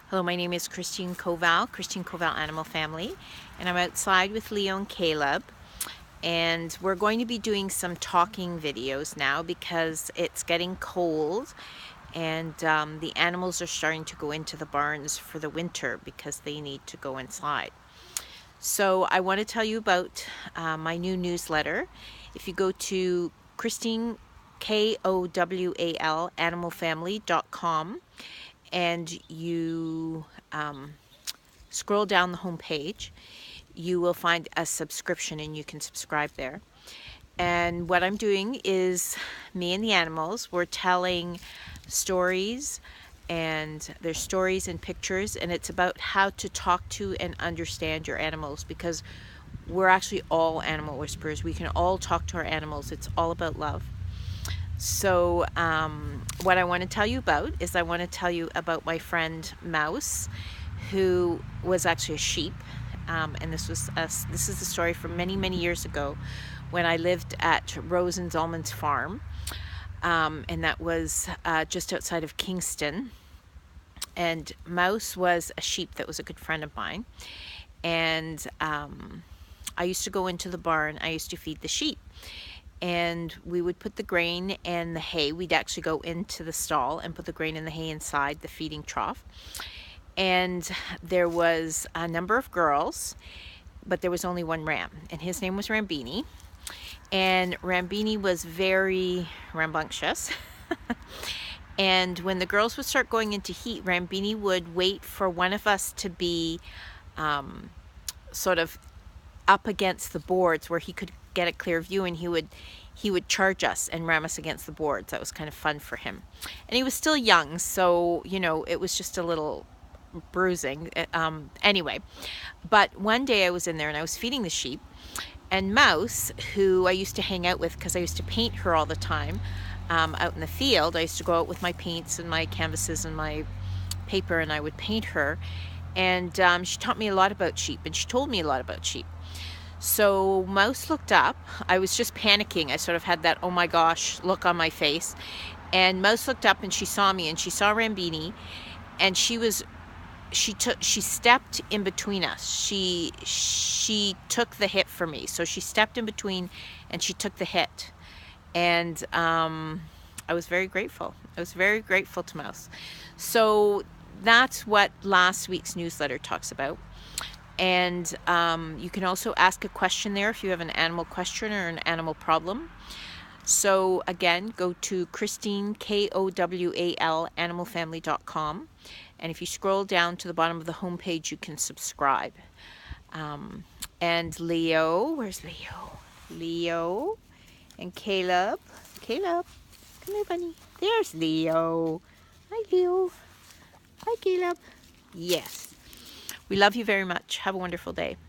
Hello, my name is Christine Kowal, Christine Kowal Animal Family, and I'm outside with Leo and Caleb. And we're going to be doing some talking videos now because it's getting cold and the animals are starting to go into the barns for the winter because they need to go inside. So I want to tell you about my new newsletter. If you go to Christine, Kowal, animalfamily.com, and you scroll down the home page, you will find a subscription and you can subscribe there. And what I'm doing is me and the animals, we're telling stories, and there's stories and pictures, and it's about how to talk to and understand your animals, because we're actually all animal whisperers. We can all talk to our animals. It's all about love. So what I want to tell you about is I want to tell you about my friend Mouse, who was actually a sheep. And this is the story from many years ago when I lived at Rosen's Almonds Farm. And that was just outside of Kingston. And Mouse was a sheep that was a good friend of mine. And I used to go into the barn. I used to feed the sheep. And we would put the grain and the hay. We'd actually go into the stall and put the grain and the hay inside the feeding trough. And there was a number of girls, but there was only one ram, and his name was Rambini. And Rambini was very rambunctious. And when the girls would start going into heat, Rambini would wait for one of us to be sort of up against the boards where he could get a clear view, and he would charge us and ram us against the boards. That was kind of fun for him. And he was still young, so you know, it was just a little bruising. Anyway, but one day I was in there and I was feeding the sheep, and Mouse, who I used to hang out with because I used to paint her all the time out in the field. I used to go out with my paints and my canvases and my paper, and I would paint her. And she taught me a lot about sheep, and she told me a lot about sheep. So Mouse looked up. I was just panicking. I sort of had that oh my gosh look on my face. And Mouse looked up and she saw me, and she saw Rambini, and she stepped in between us. She took the hit for me. So she stepped in between and she took the hit. And I was very grateful. I was very grateful to Mouse. So that's what last week's newsletter talks about. And you can also ask a question there if you have an animal question or an animal problem. So again, go to Christine, Kowal, animalfamily.com. And if you scroll down to the bottom of the homepage, you can subscribe. And Leo, where's Leo? Leo and Caleb. Caleb, come here, bunny. There's Leo. Hi, Leo. Hi, Caleb. Yes. We love you very much. Have a wonderful day.